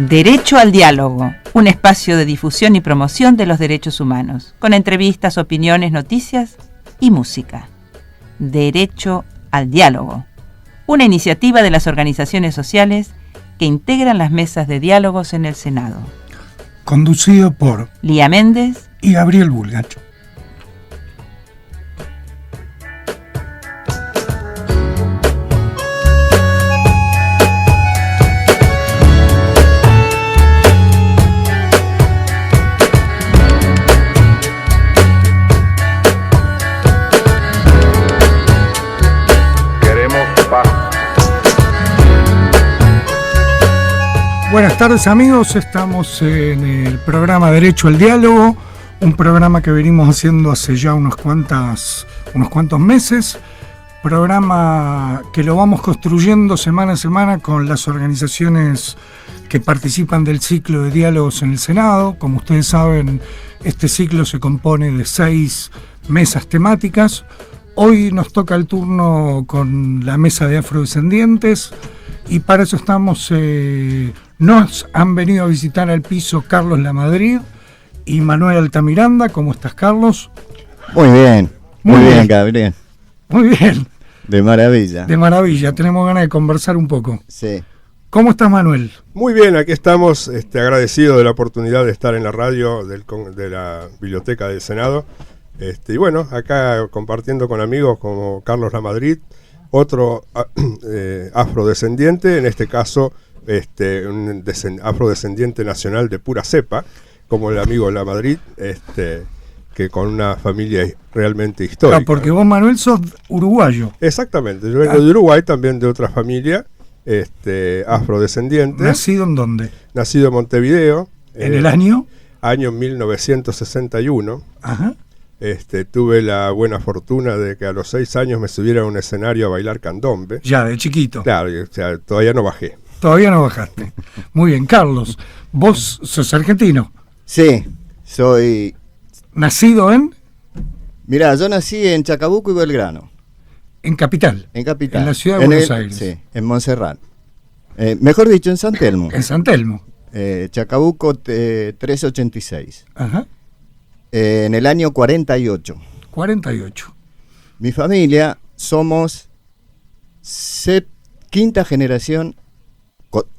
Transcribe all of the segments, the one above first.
Derecho al diálogo, un espacio de difusión y promoción de los derechos humanos, con entrevistas, opiniones, noticias y música. Derecho al diálogo, una iniciativa de las organizaciones sociales que integran las mesas de diálogos en el Senado. Conducido por Lía Méndez y Gabriel Bulgacho. Buenas tardes amigos, estamos en el programa Derecho al Diálogo, un programa que venimos haciendo hace ya unos cuantos meses, programa que lo vamos construyendo semana a semana con las organizaciones que participan del ciclo de diálogos en el Senado. Como ustedes saben, este ciclo se compone de 6 mesas temáticas. Hoy nos toca el turno con la mesa de afrodescendientes y para eso estamos... Nos han venido a visitar al piso Carlos Lamadrid y Manuel Altamiranda. ¿Cómo estás, Carlos? Muy bien, muy bien, Gabriel. Muy bien. De maravilla. De maravilla, tenemos ganas de conversar un poco. Sí. ¿Cómo estás, Manuel? Muy bien, aquí estamos agradecidos de la oportunidad de estar en la radio de la Biblioteca del Senado. Y bueno, acá compartiendo con amigos como Carlos Lamadrid, otro afrodescendiente, en este caso... un afrodescendiente nacional de pura cepa, como el amigo Lamadrid, que con una familia realmente histórica. Ah, porque vos, Manuel, sos uruguayo. Exactamente, yo vengo de Uruguay, también de otra familia afrodescendiente. ¿Nacido en dónde? Nacido en Montevideo. ¿En el año? Año 1961. Ajá. Tuve la buena fortuna de que a los 6 años me subiera a un escenario a bailar candombe. Ya, de chiquito. Claro, o sea, todavía no bajé. Todavía no bajaste. Muy bien, Carlos, ¿vos sos argentino? Sí, soy... ¿Nacido en? Mirá, yo nací en Chacabuco y Belgrano. ¿En Capital? En Capital. En la ciudad de Buenos Aires. Sí, en Montserrat. Mejor dicho, en San Telmo. En San Telmo. Chacabuco 386. Ajá. En el año 48. 48. Mi familia somos quinta generación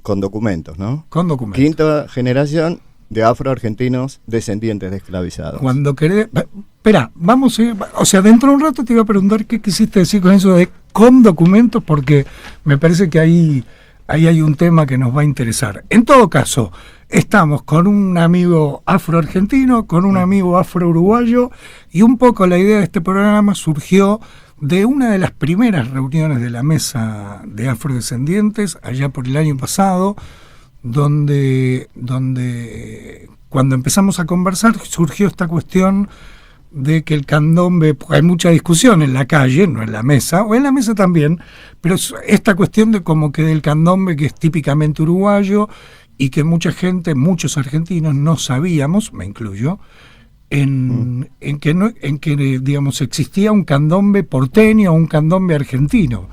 con documentos, ¿no? Con documentos. Quinta generación de afroargentinos descendientes de esclavizados. Cuando querés... Espera, vamos a ir... O sea, dentro de un rato te iba a preguntar qué quisiste decir con eso de con documentos, porque me parece que ahí hay un tema que nos va a interesar. En todo caso, estamos con un amigo afroargentino, con un amigo afro-uruguayo, y un poco la idea de este programa surgió de una de las primeras reuniones de la mesa de afrodescendientes, allá por el año pasado, donde cuando empezamos a conversar surgió esta cuestión de que el candombe, porque hay mucha discusión en la calle, no en la mesa, o en la mesa también, pero esta cuestión de como que del candombe que es típicamente uruguayo y que mucha gente, muchos argentinos no sabíamos, me incluyo, en que digamos existía un candombe porteño o un candombe argentino.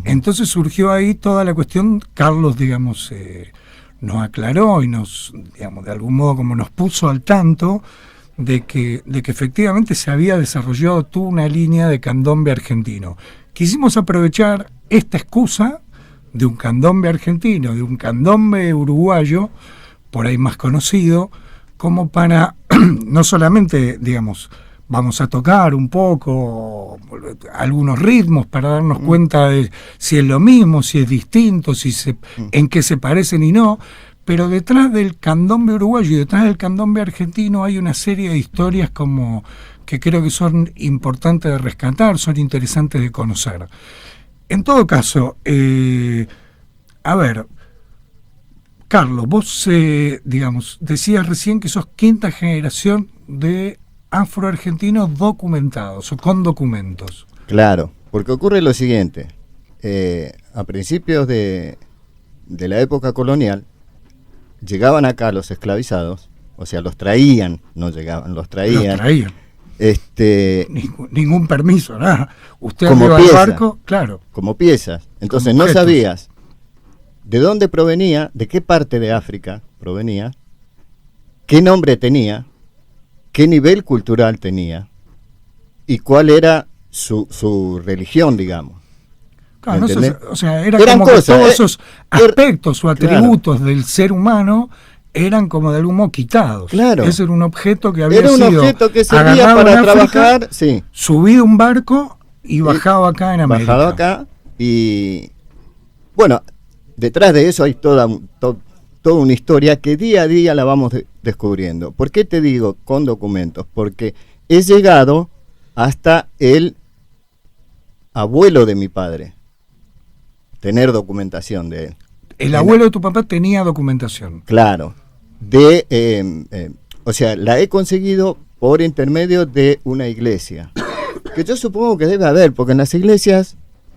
Entonces surgió ahí toda la cuestión. Carlos, digamos, nos aclaró y nos, digamos, de algún modo como nos puso al tanto de que efectivamente se había desarrollado toda una línea de candombe argentino. Quisimos aprovechar esta excusa de un candombe argentino, de un candombe uruguayo, por ahí más conocido, como para, no solamente, digamos, vamos a tocar un poco algunos ritmos para darnos cuenta de si es lo mismo, si es distinto, en qué se parecen y no, pero detrás del candombe uruguayo y detrás del candombe argentino hay una serie de historias como que creo que son importantes de rescatar, son interesantes de conocer. En todo caso, a ver... Carlos, vos, digamos, decías recién que sos quinta generación de afroargentinos documentados o con documentos. Claro, porque ocurre lo siguiente. A principios de la época colonial, llegaban acá los esclavizados, o sea, los traían, no llegaban, los traían. Ningún permiso, nada. Usted como arriba pieza, del barco, claro. Como piezas. Entonces como no sabías de dónde provenía, de qué parte de África provenía, qué nombre tenía, qué nivel cultural tenía y cuál era su religión, digamos. Claro, no ¿Entendés? o sea, era Eran como que cosas, todos esos aspectos o claro. atributos del ser humano eran como de algún modo quitados. Claro. Ese era un objeto que había Era un sido objeto que servía agarrado para en África, trabajar, sí. subido a un barco y bajado acá en América. Bajado acá y bueno, detrás de eso hay toda una historia que día a día la vamos descubriendo. ¿Por qué te digo con documentos? Porque he llegado hasta el abuelo de mi padre, tener documentación de él. El abuelo de tu papá tenía documentación. Claro, o sea, la he conseguido por intermedio de una iglesia, que yo supongo que debe haber, porque en las iglesias,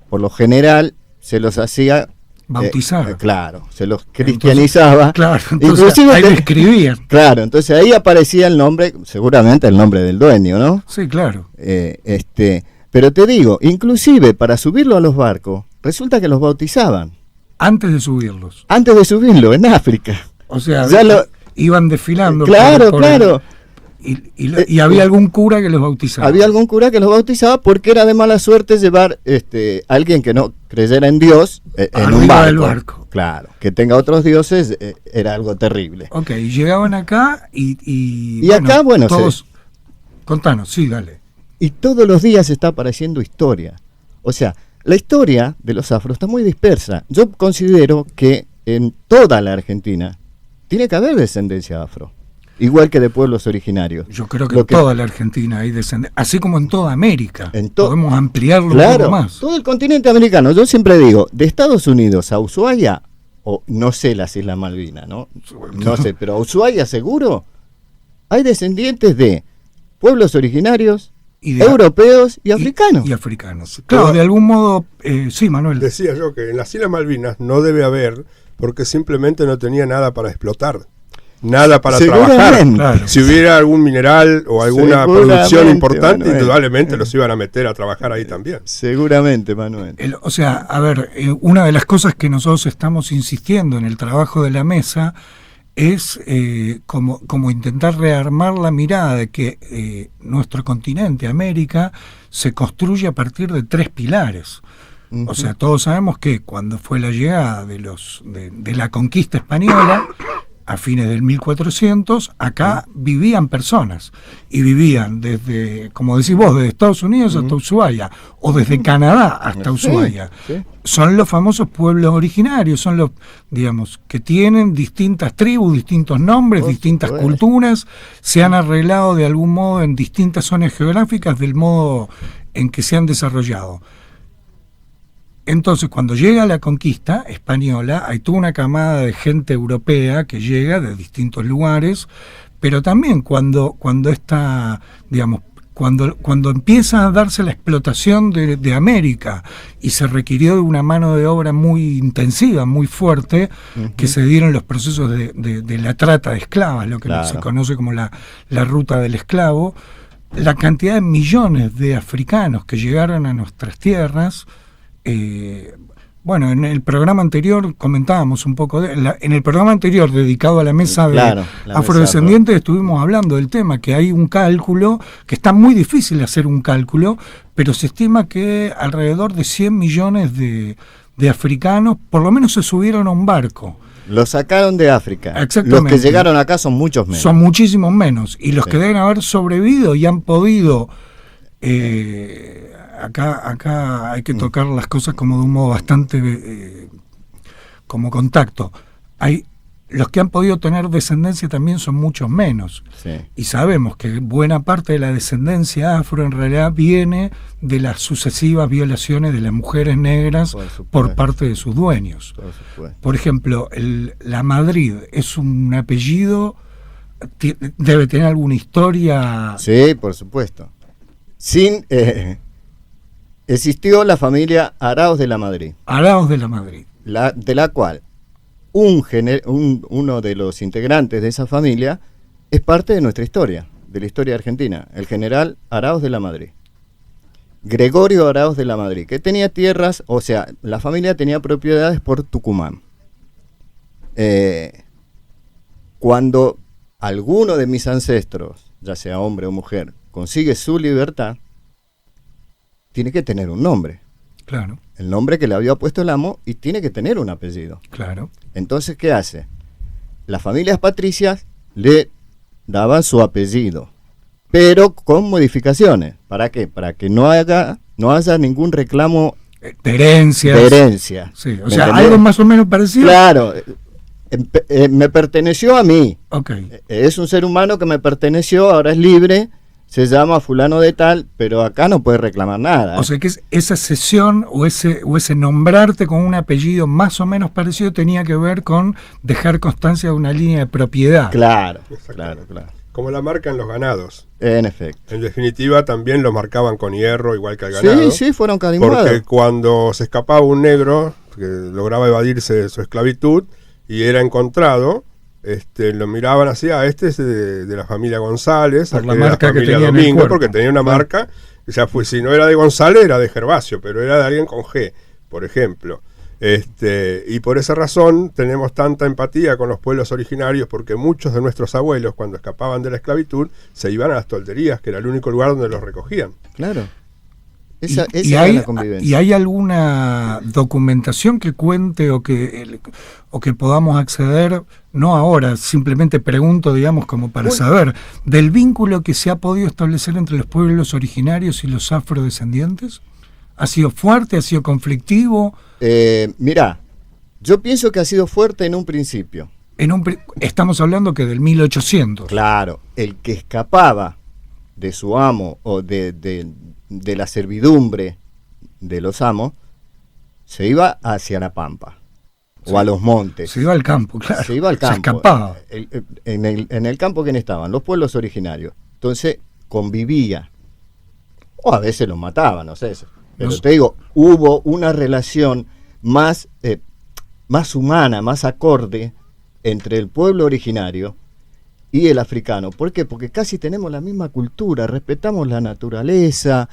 por lo general, se los hacía bautizar. Claro, se los cristianizaba. Claro, entonces inclusive ahí lo escribían. Claro, entonces ahí aparecía el nombre, seguramente el nombre del dueño, ¿no? Sí, claro. Pero te digo, inclusive para subirlo a los barcos, resulta que los bautizaban. Antes de subirlos. Antes de subirlo, en África. O sea, Ya iban desfilando. Claro, claro. Y había algún cura que los bautizaba. Había algún cura que los bautizaba porque era de mala suerte llevar a alguien que no creyera en Dios en un barco. Del barco. Claro, que tenga otros dioses era algo terrible. Ok, llegaban acá y bueno, acá, bueno, todos... Contanos, sí, dale. Y todos los días está apareciendo historia. O sea, la historia de los afros está muy dispersa. Yo considero que en toda la Argentina tiene que haber descendencia afro. Igual que de pueblos originarios. Yo creo que en toda la Argentina hay descendencia, así como en toda América. Podemos ampliarlo un poco más. Todo el continente americano. Yo siempre digo, de Estados Unidos a Ushuaia, o no sé las Islas Malvinas, ¿no? No sé, pero a Ushuaia seguro hay descendientes de pueblos originarios, europeos y africanos. Y africanos. Claro, de algún modo, sí, Manuel. Decía yo que en las Islas Malvinas no debe haber, porque simplemente no tenía nada para explotar. Nada para trabajar. Claro. Si hubiera algún mineral o alguna producción importante, Manuel, indudablemente los iban a meter a trabajar ahí también. Seguramente, Manuel. O sea, a ver, una de las cosas que nosotros estamos insistiendo en el trabajo de la mesa es como intentar rearmar la mirada de que nuestro continente, América, se construye a partir de 3 pilares. O sea, todos sabemos que cuando fue la llegada de la conquista española, a fines del 1400, acá vivían personas, y vivían desde, como decís vos, desde Estados Unidos hasta Ushuaia, o desde Canadá hasta Ushuaia. Sí. Son los famosos pueblos originarios, son los, digamos, que tienen distintas tribus, distintos nombres, distintas culturas, se han arreglado de algún modo en distintas zonas geográficas del modo en que se han desarrollado. Entonces, cuando llega la conquista española, hay toda una camada de gente europea que llega de distintos lugares, pero también cuando empieza a darse la explotación de América y se requirió de una mano de obra muy intensiva, muy fuerte, que se dieron los procesos de la trata de esclavas, lo que se conoce como la ruta del esclavo, la cantidad de millones de africanos que llegaron a nuestras tierras. Bueno, en el programa anterior comentábamos un poco en el programa anterior dedicado a la mesa de afrodescendientes estuvimos hablando del tema, que hay un cálculo, que está muy difícil hacer un cálculo, pero se estima que alrededor de 100 millones de africanos por lo menos se subieron a un barco. Los sacaron de África. Exactamente. Los que llegaron acá son muchos menos. Son muchísimos menos. Y los que deben haber sobrevivido y han podido... Acá hay que tocar las cosas como de un modo bastante como contacto. Los que han podido tener descendencia también son muchos menos. Sí. Y sabemos que buena parte de la descendencia afro en realidad viene de las sucesivas violaciones de las mujeres negras por parte de sus dueños. Por ejemplo, la Madrid es un apellido, debe tener alguna historia. Sí, por supuesto. Existió la familia Araos de la Madrid. Araos de la Madrid. De la cual uno de los integrantes de esa familia es parte de nuestra historia, de la historia argentina, el general Araos de la Madrid. Gregorio Araos de la Madrid, que tenía tierras, o sea, la familia tenía propiedades por Tucumán. Cuando alguno de mis ancestros, ya sea hombre o mujer, consigue su libertad, tiene que tener un nombre. Claro. El nombre que le había puesto el amo, y tiene que tener un apellido. Claro. Entonces, ¿qué hace? Las familias patricias le daban su apellido, pero con modificaciones. ¿Para qué? Para que no haya ningún reclamo De herencias. de herencia. Sí, o ¿Me sea, entendés? algo más o menos parecido. Claro, me perteneció a mí. Ok. Es un ser humano que me perteneció, ahora es libre, se llama fulano de tal, pero acá no puede reclamar nada. O sea que esa cesión o ese nombrarte con un apellido más o menos parecido tenía que ver con dejar constancia de una línea de propiedad. Claro, Exactamente. claro. Como la marca en los ganados. En efecto. En definitiva, también lo marcaban con hierro, igual que al ganado. Sí, fueron carimbados. Porque cuando se escapaba un negro, que lograba evadirse de su esclavitud, y era encontrado, lo miraban así, este es de la familia González, Por la aquel de marca que familia tenía en el Domingo, cuerpo. porque tenía una marca, o sea, si no era de González, era de Gervasio, pero era de alguien con G, por ejemplo. Y por esa razón tenemos tanta empatía con los pueblos originarios, porque muchos de nuestros abuelos, cuando escapaban de la esclavitud, se iban a las tolderías, que era el único lugar donde los recogían. Claro. Esa y era hay, la convivencia. ¿Y hay alguna documentación que cuente o que podamos acceder? No ahora, simplemente pregunto, digamos, como para saber, del vínculo que se ha podido establecer entre los pueblos originarios y los afrodescendientes. ¿Ha sido fuerte? ¿Ha sido conflictivo? Mirá, yo pienso que ha sido fuerte en un principio. Estamos hablando que del 1800. Claro, el que escapaba de su amo o de la servidumbre de los amos, se iba hacia la pampa, sí, o a los montes. Se iba al campo, claro. Se iba al campo. Se escapaba. En el campo, ¿quién estaban? Los pueblos originarios. Entonces convivía, o a veces los mataban, no sé. Pero te digo, hubo una relación más humana, más acorde entre el pueblo originario y el africano. ¿Por qué? Porque casi tenemos la misma cultura, respetamos la naturaleza,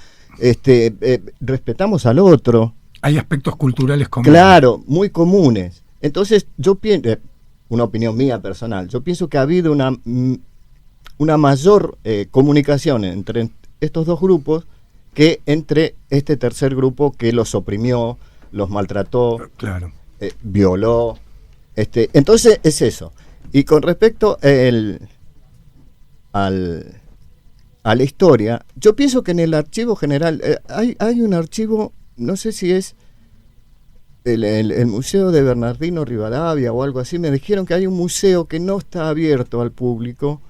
respetamos al otro. Hay aspectos culturales comunes. Claro, muy comunes. Entonces, yo pienso, una opinión mía personal, yo pienso que ha habido una mayor comunicación entre estos dos grupos que entre este tercer grupo que los oprimió, los maltrató, claro, violó. Entonces es eso. Y con respecto a la historia, yo pienso que en el archivo general hay un archivo, no sé si es el Museo de Bernardino Rivadavia o algo así, me dijeron que hay un museo que no está abierto al público,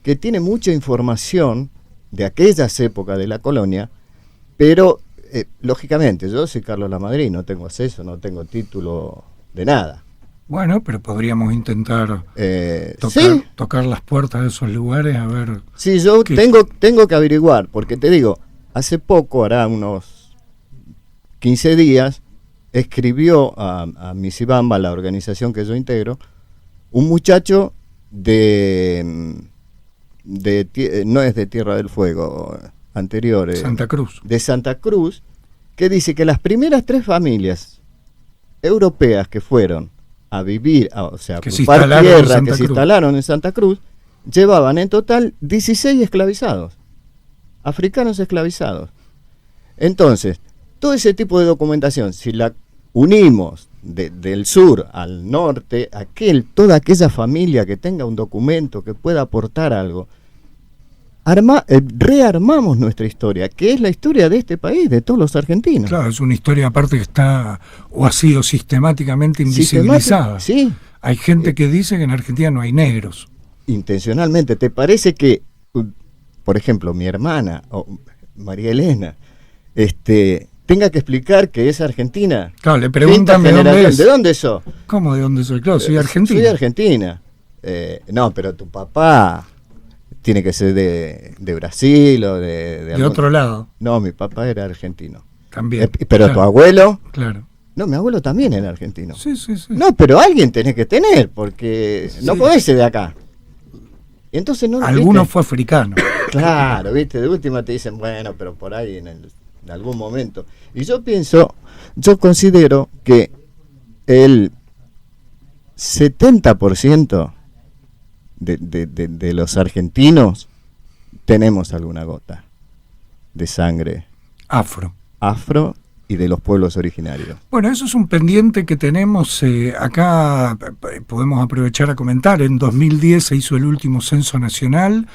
que tiene mucha información de aquellas épocas de la colonia, pero lógicamente yo soy Carlos Lamadrid, no tengo acceso, no tengo título de nada. Bueno, pero podríamos intentar ¿sí? tocar las puertas de esos lugares a ver. Sí, yo tengo que averiguar, porque te digo, hace poco, hará unos 15 días, escribió a Misibamba, la organización que yo integro, un muchacho no es de Tierra del Fuego, anterior, Santa Cruz. de Santa Cruz, que dice que las primeras 3 familias europeas que fueron a vivir, o sea, que ocupar tierra, que se instalaron en Santa Cruz, llevaban en total 16 esclavizados, africanos esclavizados. Entonces, todo ese tipo de documentación, si la unimos del sur al norte, toda aquella familia que tenga un documento que pueda aportar algo, rearmamos nuestra historia, que es la historia de este país, de todos los argentinos. Claro, es una historia aparte que está o ha sido sistemáticamente invisibilizada. Sí. Hay gente que dice que en Argentina no hay negros. Intencionalmente. ¿Te parece que, por ejemplo, mi hermana, o María Elena, tenga que explicar que es argentina? Claro, le preguntan de dónde es. ¿De dónde sos? ¿Cómo de dónde soy? Claro, soy argentina. Soy argentina. No, pero tu papá tiene que ser de Brasil o de otro lado. No, mi papá era argentino. También. Pero claro. Tu abuelo. Claro. No, mi abuelo también era argentino. Sí. No, pero alguien tenés que tener, porque no podés ser de acá. Y entonces no. Alguno ¿viste? fue africano. Claro, viste, de última te dicen, bueno, pero por ahí en algún momento. Y yo considero que el 70% de los argentinos tenemos alguna gota de sangre afro y de los pueblos originarios. Bueno, eso es un pendiente que tenemos acá, podemos aprovechar a comentar. En 2010 se hizo el último censo nacional.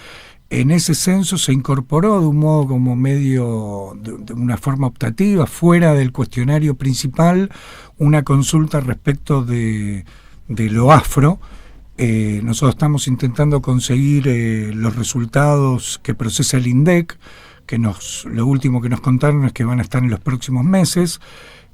En ese censo se incorporó de un modo como medio, de una forma optativa, fuera del cuestionario principal, una consulta respecto de lo afro. Nosotros estamos intentando conseguir los resultados que procesa el INDEC, lo último que nos contaron es que van a estar en los próximos meses,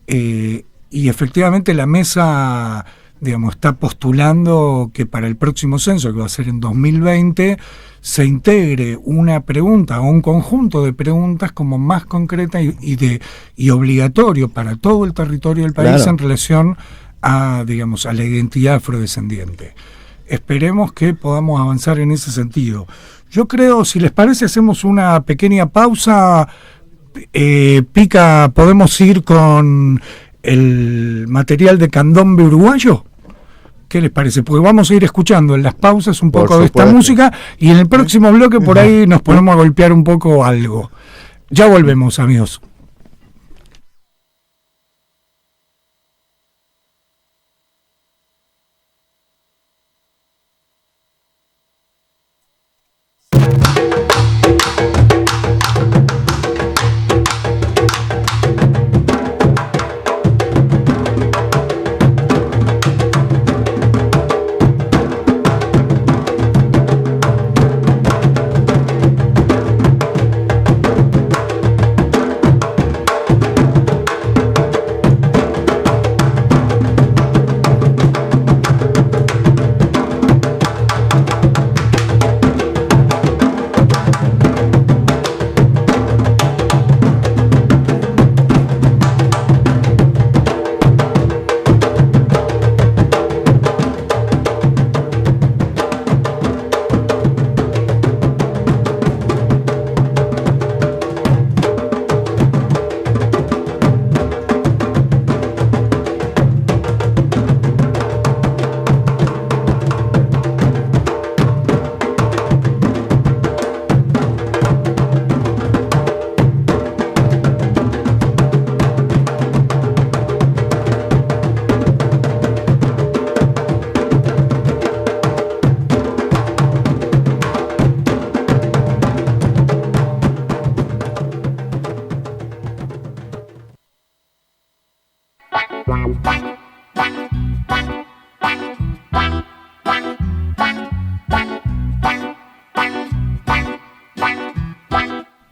y efectivamente la mesa, digamos, está postulando que para el próximo censo, que va a ser en 2020, se integre una pregunta o un conjunto de preguntas como más concreta y obligatorio para todo el territorio del país, claro, en relación a, digamos, a la identidad afrodescendiente. Esperemos que podamos avanzar en ese sentido. Yo creo, si les parece, hacemos una pequeña pausa. Pica, ¿podemos ir con el material de candombe uruguayo? ¿Qué les parece? Porque vamos a ir escuchando en las pausas un poco de esta música y en el próximo bloque por ahí nos ponemos a golpear un poco algo. Ya volvemos, amigos.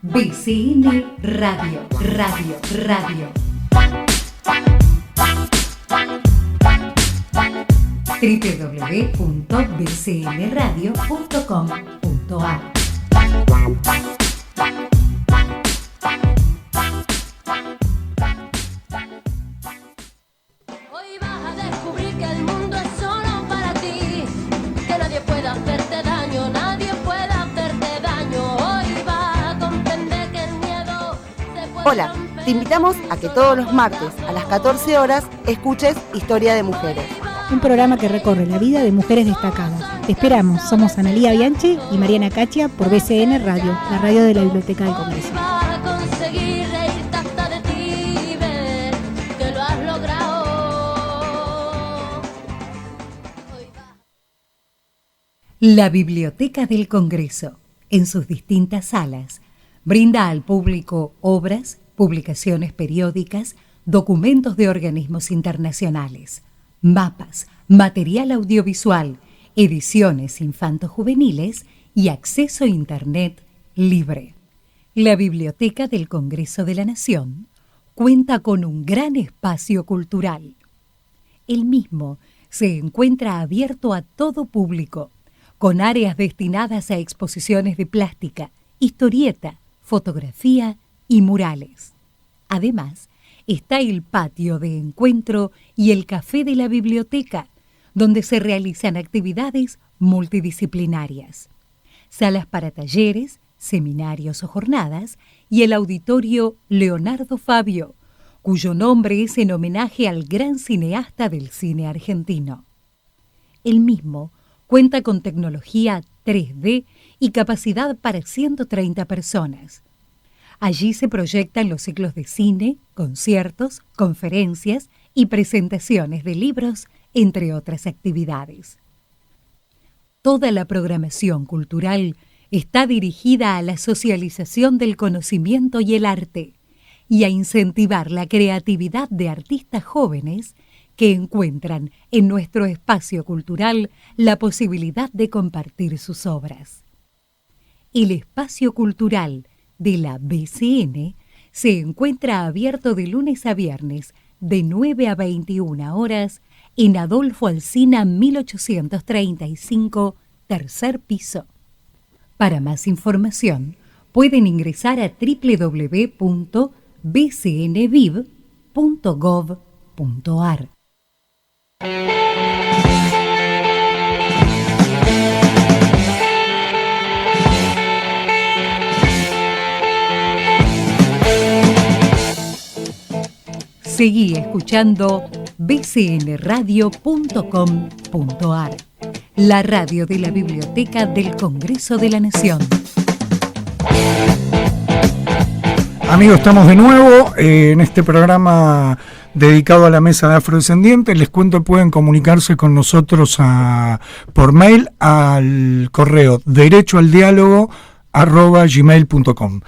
BCN Radio. www.bcnradio.com.ar. Hoy vas a descubrir que el mundo es solo para ti, que nadie puede hacerte daño, nadie puede hacerte daño. Hoy vas a comprender que el miedo se puede. Hola, te invitamos a que todos los martes a las 14 horas escuches Historia de Mujeres. Un programa que recorre la vida de mujeres destacadas. Te esperamos, somos Analía Bianchi y Mariana Cachia por BCN Radio, la radio de la Biblioteca del Congreso. La Biblioteca del Congreso, en sus distintas salas, brinda al público obras, publicaciones periódicas, documentos de organismos internacionales, mapas, material audiovisual, ediciones infanto-juveniles y acceso a Internet libre. La Biblioteca del Congreso de la Nación cuenta con un gran espacio cultural. El mismo se encuentra abierto a todo público, con áreas destinadas a exposiciones de plástica, historieta, fotografía y murales. Además, está el patio de encuentro y el café de la biblioteca, donde se realizan actividades multidisciplinarias, salas para talleres, seminarios o jornadas, y el auditorio Leonardo Fabio, cuyo nombre es en homenaje al gran cineasta del cine argentino. El mismo cuenta con tecnología 3D y capacidad para 130 personas. Allí se proyectan los ciclos de cine, conciertos, conferencias y presentaciones de libros, entre otras actividades. Toda la programación cultural está dirigida a la socialización del conocimiento y el arte y a incentivar la creatividad de artistas jóvenes que encuentran en nuestro espacio cultural la posibilidad de compartir sus obras. El espacio cultural de la BCN se encuentra abierto de lunes a viernes de 9 a 21 horas en Adolfo Alsina 1835, tercer piso. Para más información, pueden ingresar a www.bcnviv.gov.ar. Seguí escuchando bcnradio.com.ar, la radio de la Biblioteca del Congreso de la Nación. Amigos, estamos de nuevo en este programa dedicado a la mesa de afrodescendientes. Les cuento, pueden comunicarse con nosotros por mail al correo derechoaldiálogo@gmail.com.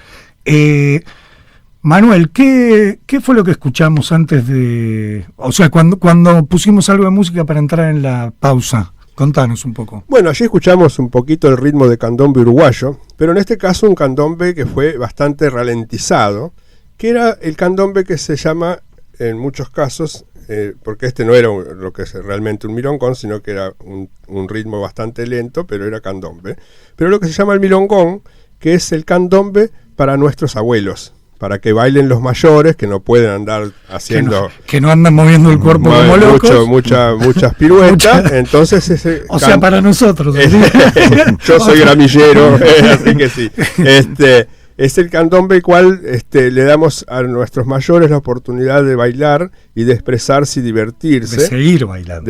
Manuel, ¿qué fue lo que escuchamos antes de... O sea, cuando pusimos algo de música para entrar en la pausa? Contanos un poco. Bueno, allí escuchamos un poquito el ritmo de candombe uruguayo, pero en este caso un candombe que fue bastante ralentizado, que era el candombe que se llama, en muchos casos, porque este no era lo que es realmente un milongón, sino que era un ritmo bastante lento, pero era candombe. Pero lo que se llama el milongón, que es el candombe para nuestros abuelos, para que bailen los mayores, que no pueden andar haciendo... Que no andan moviendo el cuerpo como locos. Muchas piruetas. Entonces ese... O sea, para nosotros. Yo soy gramillero, así que sí. Es el candombe el cual le damos a nuestros mayores la oportunidad de bailar y de expresarse y divertirse. De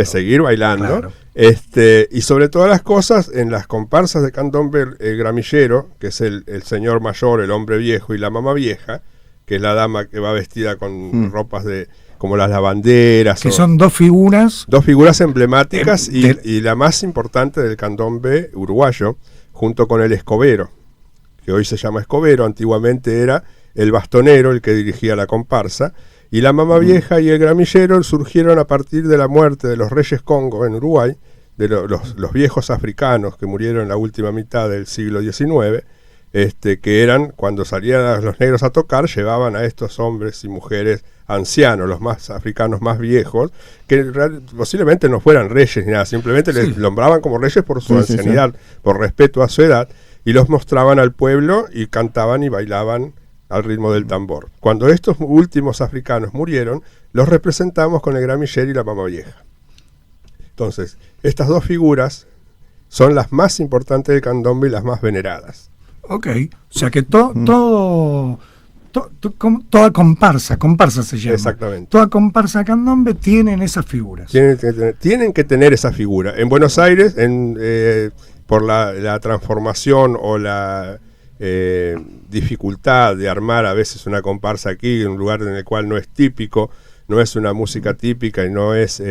seguir bailando. Claro. Y sobre todas las cosas, en las comparsas de candombe, el gramillero, que es el señor mayor, el hombre viejo, y la mamá vieja, que es la dama que va vestida con ropas como las lavanderas. Que son dos figuras. Dos figuras emblemáticas y la más importante del candombe uruguayo, junto con el escobero, que hoy se llama escobero, antiguamente era el bastonero el que dirigía la comparsa, y la mamá vieja y el gramillero surgieron a partir de la muerte de los reyes Congo en Uruguay, de los viejos africanos que murieron en la última mitad del siglo XIX, que eran, cuando salían los negros a tocar, llevaban a estos hombres y mujeres ancianos, los más africanos más viejos, que posiblemente no fueran reyes ni nada, simplemente les nombraban como reyes por su ancianidad, por respeto a su edad, y los mostraban al pueblo y cantaban y bailaban al ritmo del tambor. Cuando estos últimos africanos murieron, los representamos con el gramillero y la mamá vieja. Entonces, estas dos figuras son las más importantes del candombe y las más veneradas. Ok, o sea que toda comparsa se llama. Exactamente. Toda comparsa candombe tienen esas figuras. Tienen que tener esa figura. En Buenos Aires, por la transformación o la dificultad de armar a veces una comparsa aquí, en un lugar en el cual no es típico, no es una música típica y no es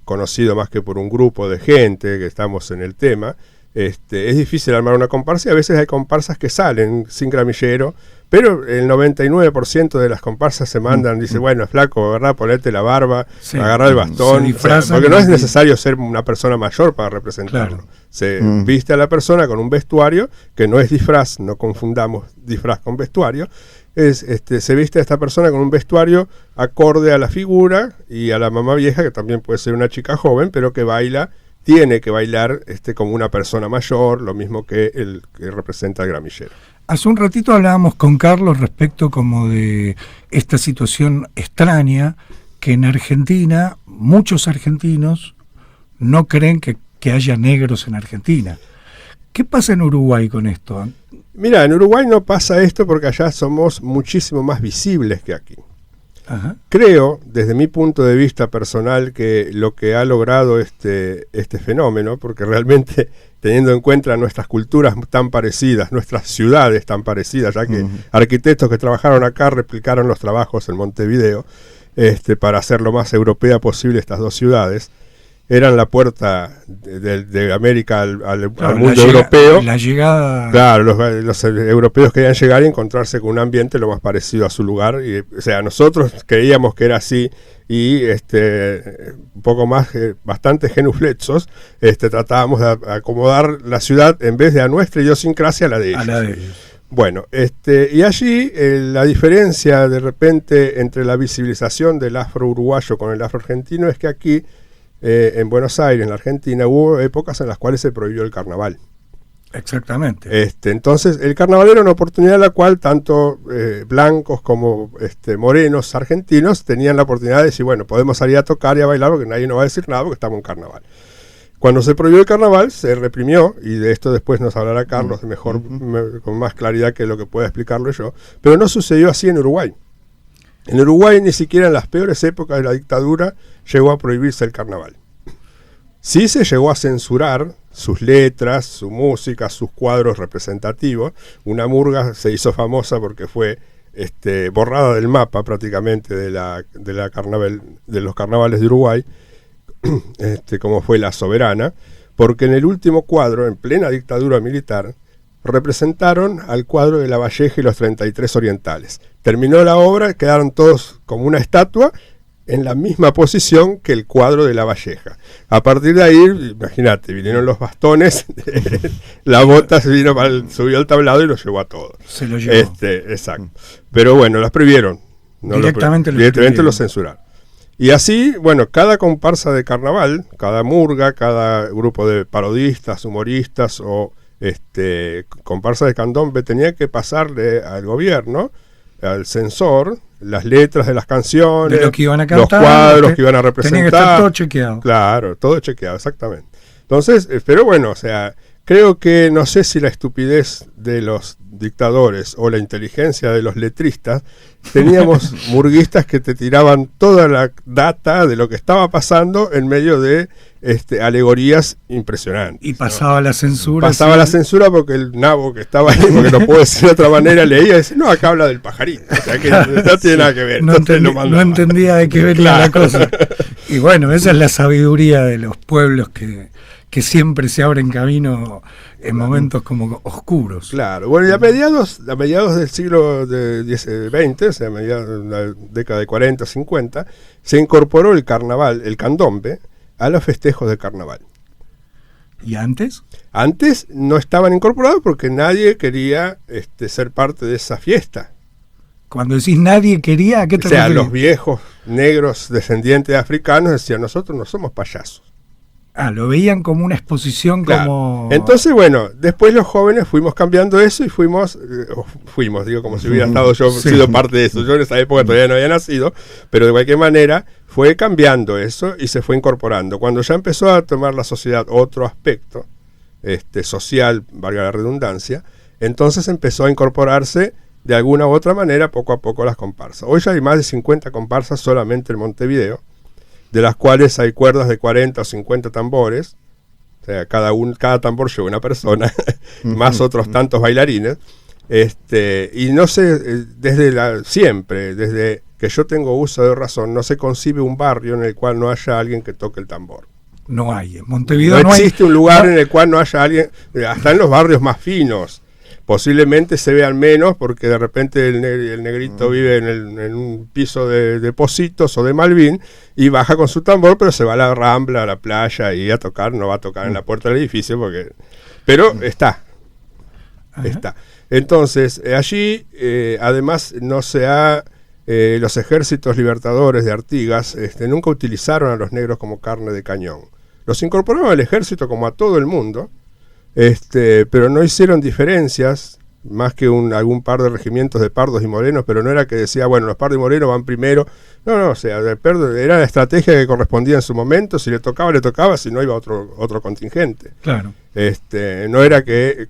conocido más que por un grupo de gente que estamos en el tema, es difícil armar una comparsa, y a veces hay comparsas que salen sin gramillero, pero el 99% de las comparsas se mandan, dice, bueno, flaco, ¿verdad? Ponete la barba, agarrar el bastón, porque no es necesario ser una persona mayor para representarlo. Claro. Se viste a la persona con un vestuario, que no es disfraz, no confundamos disfraz con vestuario, se viste a esta persona con un vestuario acorde a la figura y a la mamá vieja, que también puede ser una chica joven, pero que tiene que bailar como una persona mayor, lo mismo que el que representa al gramillero. Hace un ratito hablábamos con Carlos respecto como de esta situación extraña, que en Argentina muchos argentinos no creen que haya negros en Argentina. ¿Qué pasa en Uruguay con esto? Mira, en Uruguay no pasa esto porque allá somos muchísimo más visibles que aquí. Ajá. Creo, desde mi punto de vista personal, que lo que ha logrado este fenómeno, porque realmente teniendo en cuenta nuestras culturas tan parecidas, nuestras ciudades tan parecidas, ya que arquitectos que trabajaron acá replicaron los trabajos en Montevideo, para hacer lo más europea posible estas dos ciudades, eran la puerta de América al mundo europeo. La llegada. Claro, los europeos querían llegar y encontrarse con un ambiente lo más parecido a su lugar. Y, o sea, nosotros creíamos que era así y un poco más, bastante genuflexos, tratábamos de acomodar la ciudad en vez de a nuestra idiosincrasia a la de ellos. A la de ellos. Bueno, y allí la diferencia de repente entre la visibilización del afro-uruguayo con el afro-argentino es que aquí, en Buenos Aires, en la Argentina, hubo épocas en las cuales se prohibió el carnaval. Exactamente. Entonces, el carnaval era una oportunidad en la cual tanto blancos como morenos argentinos tenían la oportunidad de decir, bueno, podemos salir a tocar y a bailar porque nadie nos va a decir nada porque estamos en carnaval. Cuando se prohibió el carnaval, se reprimió, y de esto después nos hablará Carlos mejor, con más claridad que lo que pueda explicarlo yo, pero no sucedió así en Uruguay. En Uruguay ni siquiera en las peores épocas de la dictadura llegó a prohibirse el carnaval. Sí se llegó a censurar sus letras, su música, sus cuadros representativos. Una murga se hizo famosa porque fue borrada del mapa prácticamente de los carnavales de Uruguay, como fue La Soberana, porque en el último cuadro, en plena dictadura militar, representaron al cuadro de Lavalleja y los 33 orientales. Terminó la obra, quedaron todos como una estatua en la misma posición que el cuadro de Lavalleja. A partir de ahí, imagínate, vinieron los bastones, la bota subió al tablado y lo llevó a todos. Se lo llevó. Exacto. Pero bueno, las prohibieron. Directamente lo censuraron. Y así, bueno, cada comparsa de carnaval, cada murga, cada grupo de parodistas, humoristas o comparsa de candombe tenía que pasarle al gobierno, al censor, las letras de las canciones, de lo que iban a cantar, los cuadros que iban a representar. Tenía que estar todo chequeado. Claro, todo chequeado, exactamente. Entonces, pero bueno, o sea, creo que no sé si la estupidez de los dictadores o la inteligencia de los letristas, teníamos murguistas que te tiraban toda la data de lo que estaba pasando en medio de alegorías impresionantes. Y pasaba la censura. Pasaba la censura porque el nabo que estaba ahí, porque no puedo decir de otra manera, leía y decía, no, acá habla del pajarito. O sea que no tiene nada que ver. No entendía de qué venía la cosa. Y bueno, esa es la sabiduría de los pueblos que siempre se abren camino en momentos como oscuros. Claro, bueno, y a mediados del siglo XX, o sea, a mediados de la década de 40, 50, se incorporó el carnaval, el candombe, a los festejos de carnaval. ¿Y antes? Antes no estaban incorporados porque nadie quería ser parte de esa fiesta. Cuando decís nadie quería, ¿a qué te refieres? Los viejos negros descendientes de africanos decían, nosotros no somos payasos. Lo veían como una exposición, claro. Como... Entonces, bueno, después los jóvenes fuimos cambiando eso y fuimos, digo, como si hubiera estado yo sido parte de eso. Yo en esa época todavía no había nacido, pero de cualquier manera fue cambiando eso y se fue incorporando. Cuando ya empezó a tomar la sociedad otro aspecto, social, valga la redundancia, entonces empezó a incorporarse de alguna u otra manera poco a poco las comparsas. Hoy ya hay más de 50 comparsas solamente en Montevideo, de las cuales hay cuerdas de 40 o 50 tambores, o sea, cada tambor lleva una persona, más otros tantos bailarines, y no sé, siempre, desde que yo tengo uso de razón, no se concibe un barrio en el cual no haya alguien que toque el tambor. No hay, en Montevideo no existe un lugar en el cual no haya alguien, hasta en los barrios más finos, posiblemente se vean menos porque de repente el negrito vive en un piso de Positos o de Malvin y baja con su tambor, pero se va a la Rambla, a la playa y a tocar, no va a tocar en la puerta del edificio pero está. Entonces, allí además no se ha los ejércitos libertadores de Artigas nunca utilizaron a los negros como carne de cañón. Los incorporaron al ejército como a todo el mundo, pero no hicieron diferencias más que algún par de regimientos de pardos y morenos, pero no era que decía, bueno, los pardos y morenos van primero. No, o sea, era la estrategia que correspondía en su momento. Si le tocaba, si no iba otro contingente. Claro. No era que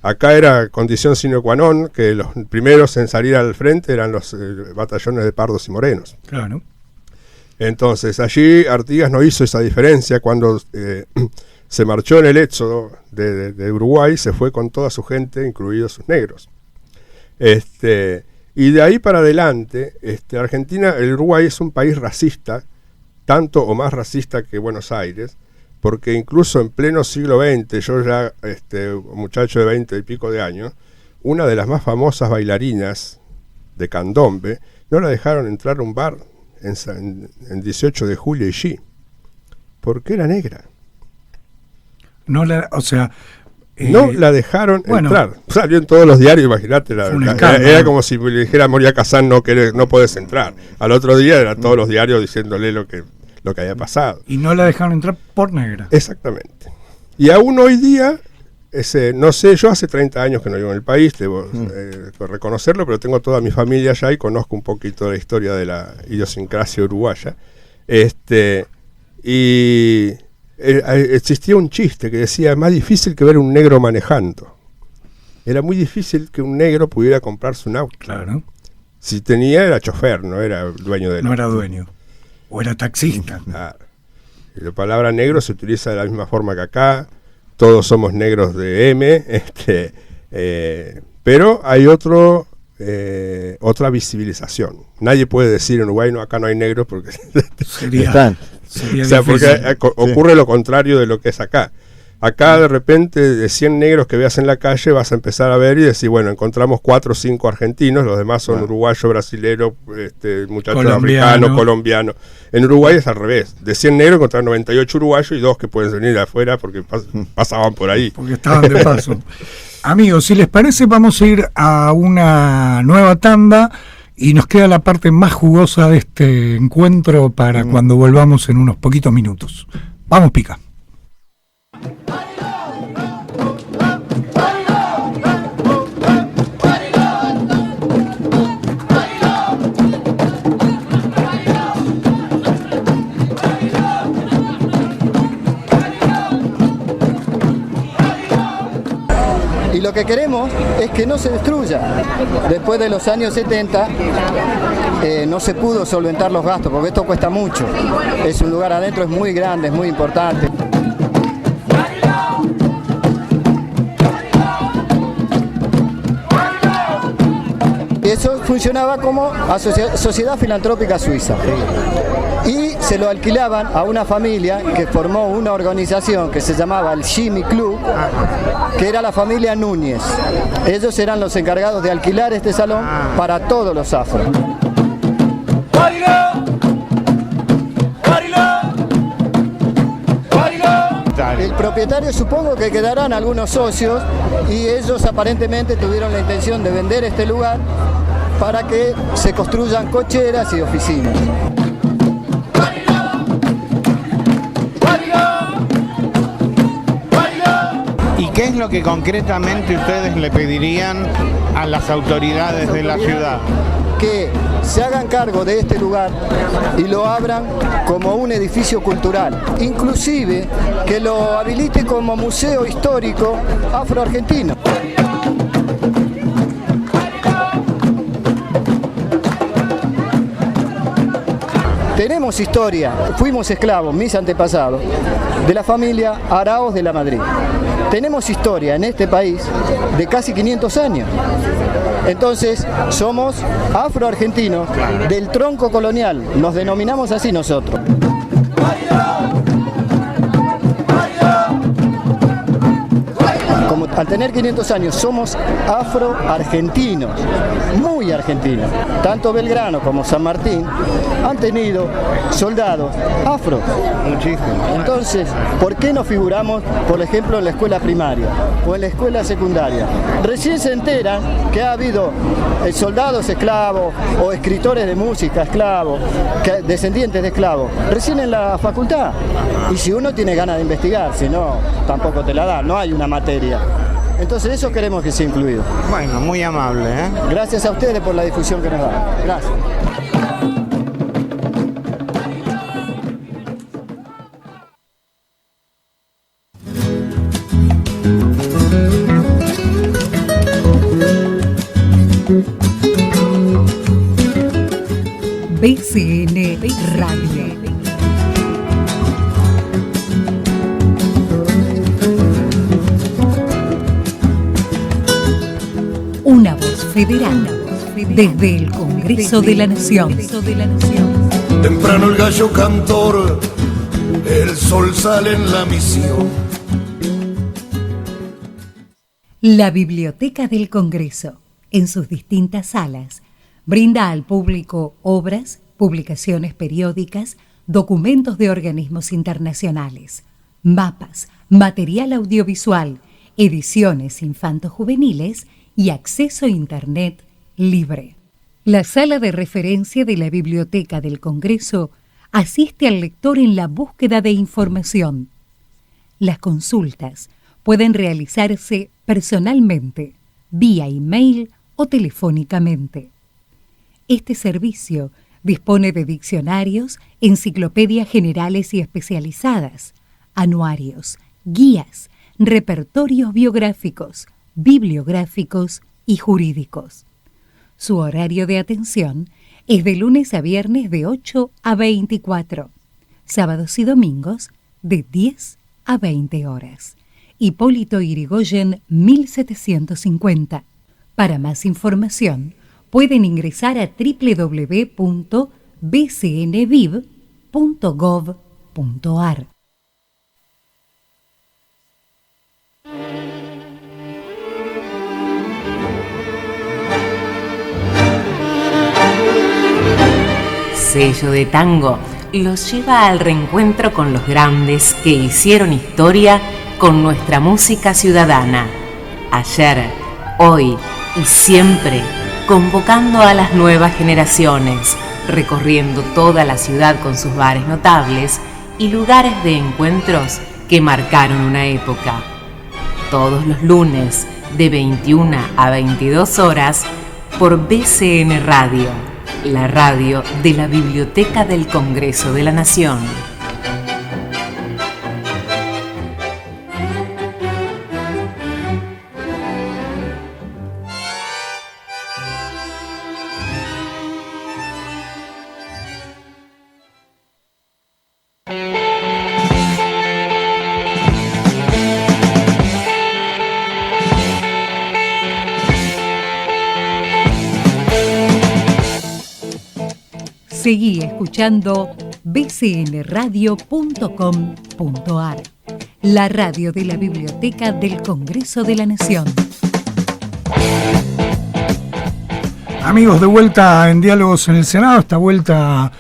Acá era condición sine qua non que los primeros en salir al frente eran los batallones de pardos y morenos. Claro. Entonces allí Artigas no hizo esa diferencia. Cuando se marchó en el éxodo de Uruguay, se fue con toda su gente, incluidos sus negros. Y de ahí para adelante, Argentina, el Uruguay es un país racista, tanto o más racista que Buenos Aires, porque incluso en pleno siglo XX, yo ya, muchacho de 20 y pico de años, una de las más famosas bailarinas de candombe, no la dejaron entrar a un bar en 18 de julio y sí, porque era negra. No la dejaron entrar. Salió en todos los diarios, imagínate. Era como si le dijera a Moria Kazán, no puedes entrar. Al otro día eran todos los diarios diciéndole lo que había pasado. Y no la dejaron entrar por negra. Exactamente. Y aún hoy día, no sé, yo hace 30 años que no vivo en el país, debo reconocerlo, pero tengo toda mi familia allá y conozco un poquito de la historia de la idiosincrasia uruguaya. Existía un chiste que decía: más difícil que ver un negro manejando. Era muy difícil que un negro pudiera comprarse un auto. Claro. Si tenía, era chofer, no era dueño del auto. No era dueño. O era taxista. Claro. Y la palabra negro se utiliza de la misma forma que acá. Todos somos negros de M. Pero hay otra visibilización. Nadie puede decir en Uruguay, no, acá no hay negros, porque Sería porque ocurre lo contrario de lo que es acá. Acá de repente de 100 negros que veas en la calle vas a empezar a ver y decir, bueno, encontramos 4 o 5 argentinos, los demás son uruguayo, brasilero, muchacho africano, colombiano. En Uruguay es al revés, de 100 negros encontraron 98 uruguayos y 2 que pueden venir de afuera porque pasaban por ahí. Porque estaban de paso. Amigos, si les parece, vamos a ir a una nueva tanda y nos queda la parte más jugosa de este encuentro para cuando volvamos en unos poquitos minutos. Vamos, Pica. Y lo que queremos es que no se destruya. Después de los años 70 no se pudo solventar los gastos, porque esto cuesta mucho. Es un lugar adentro, es muy grande, es muy importante. Y eso funcionaba como Sociedad Filantrópica Suiza. Y se lo alquilaban a una familia que formó una organización que se llamaba el Jimmy Club, que era la familia Núñez. Ellos eran los encargados de alquilar este salón para todos los afros. El propietario, supongo que quedarán algunos socios, y ellos aparentemente tuvieron la intención de vender este lugar para que se construyan cocheras y oficinas. ¿Y qué es lo que concretamente ustedes le pedirían a las autoridades de la ciudad? Que se hagan cargo de este lugar y lo abran como un edificio cultural, inclusive que lo habilite como museo histórico afroargentino. Tenemos historia, fuimos esclavos, mis antepasados, de la familia Araos de la Madrid. Tenemos historia en este país de casi 500 años. Entonces, somos afroargentinos del tronco colonial, nos denominamos así nosotros. Como al tener 500 años somos afroargentinos, muy argentinos. Tanto Belgrano como San Martín han tenido soldados afro. Muchísimo. Entonces, ¿por qué no figuramos, por ejemplo, en la escuela primaria o en la escuela secundaria? Recién se enteran que ha habido soldados esclavos o escritores de música esclavos, descendientes de esclavos, recién en la facultad. Y si uno tiene ganas de investigar, si no, tampoco te la da, no hay una materia. Entonces eso queremos que sea incluido. Bueno, muy amable, ¿eh? Gracias a ustedes por la difusión que nos dan. Gracias. BCN Radio. Una voz federal desde el Congreso de la Nación. Temprano el gallo cantor, el sol sale en la misión. La Biblioteca del Congreso, en sus distintas salas, brinda al público obras, publicaciones periódicas, documentos de organismos internacionales, mapas, material audiovisual, ediciones infanto-juveniles y acceso a Internet libre. La sala de referencia de la Biblioteca del Congreso asiste al lector en la búsqueda de información. Las consultas pueden realizarse personalmente, vía email o telefónicamente. Este servicio dispone de diccionarios, enciclopedias generales y especializadas, anuarios, guías, repertorios biográficos, bibliográficos y jurídicos. Su horario de atención es de lunes a viernes de 8 a 24, sábados y domingos de 10 a 20 horas. Hipólito Yrigoyen 1750. Para más información, pueden ingresar a www.bcnviv.gov.ar. Sello de Tango los lleva al reencuentro con los grandes que hicieron historia con nuestra música ciudadana. Ayer, hoy y siempre, convocando a las nuevas generaciones, recorriendo toda la ciudad con sus bares notables y lugares de encuentros que marcaron una época. Todos los lunes, de 21 a 22 horas, por BCN Radio, la radio de la Biblioteca del Congreso de la Nación. Seguí escuchando bcnradio.com.ar, la radio de la Biblioteca del Congreso de la Nación. Amigos, de vuelta en Diálogos en el Senado, esta vuelta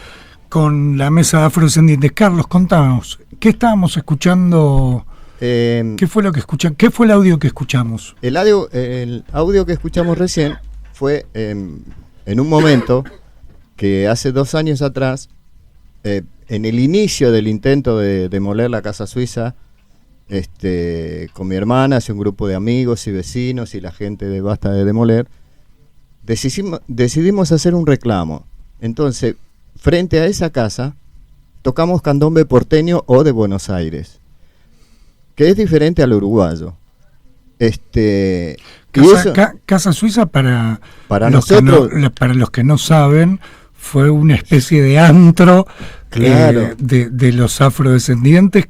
con la mesa de afrodescendientes. Carlos, contanos, ¿qué estábamos escuchando? ¿Qué fue lo que escuchan? ¿Qué fue el audio que escuchamos? El audio que escuchamos recién fue en un momento que hace 2 años atrás, en el inicio del intento de demoler la Casa Suiza, con mi hermana, hace un grupo de amigos y vecinos y la gente de Basta de Demoler, decidimos hacer un reclamo. Entonces, frente a esa casa, tocamos candombe porteño o de Buenos Aires, que es diferente al uruguayo. Casa Suiza, para nosotros, para los que no saben, fue una especie de antro, claro, de los afrodescendientes.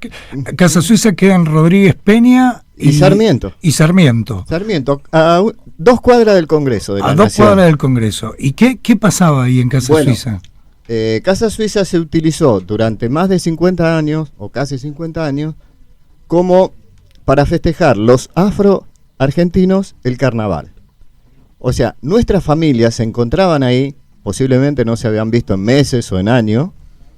Casa Suiza queda en Rodríguez Peña y Sarmiento. Sarmiento, a 2 cuadras del Congreso de la Nación. 2 cuadras del Congreso. ¿Y qué pasaba ahí en Casa Suiza? Casa Suiza se utilizó durante más de 50 años, o casi 50 años, como para festejar los afro-argentinos el carnaval. O sea, nuestras familias se encontraban ahí, posiblemente no se habían visto en meses o en años,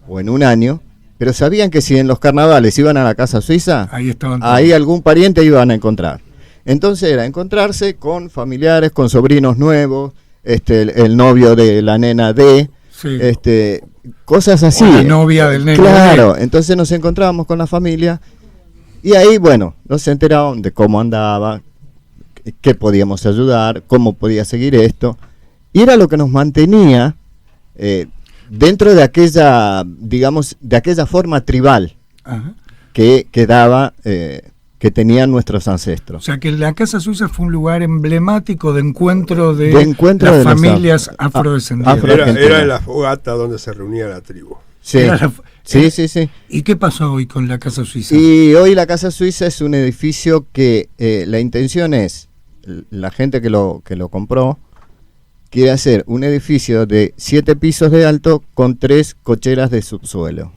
o en un año, pero sabían que si en los carnavales iban a la Casa Suiza, ahí algún pariente iban a encontrar. Entonces era encontrarse con familiares, con sobrinos nuevos, el novio de la nena de, sí, cosas así. O la novia del nene. Claro, entonces nos encontrábamos con la familia y ahí, bueno, nos enteraron de cómo andaba, qué podíamos ayudar, cómo podía seguir esto. Y era lo que nos mantenía dentro de aquella, digamos, de aquella forma tribal. Ajá. que que tenían nuestros ancestros. O sea que la Casa Suiza fue un lugar emblemático de encuentro de encuentro las de los familias afrodescendientes. Era la fogata donde se reunía la tribu. Sí. Sí. ¿Y qué pasó hoy con la Casa Suiza? Y hoy la Casa Suiza es un edificio que la intención es, la gente que lo compró, quiere hacer un edificio de 7 pisos de alto con 3 cocheras de subsuelo.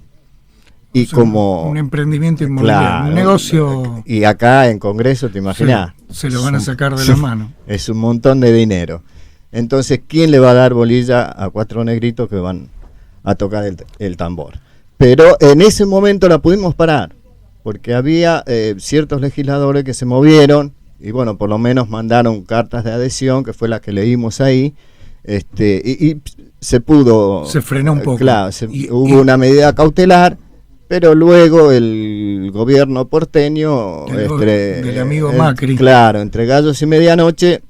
Y o sea, como un emprendimiento inmobiliario, claro, un negocio. Y acá en Congreso, ¿te imaginas? Se lo van a sacar de la mano. Es un montón de dinero. Entonces, ¿quién le va a dar bolilla a 4 negritos que van a tocar el tambor? Pero en ese momento la pudimos parar, porque había ciertos legisladores que se movieron, y bueno, por lo menos mandaron cartas de adhesión, que fue la que leímos ahí, y se pudo... Se frenó un poco. Claro, hubo una medida cautelar, pero luego el gobierno porteño... del amigo Macri. Claro, entre gallos y medianoche,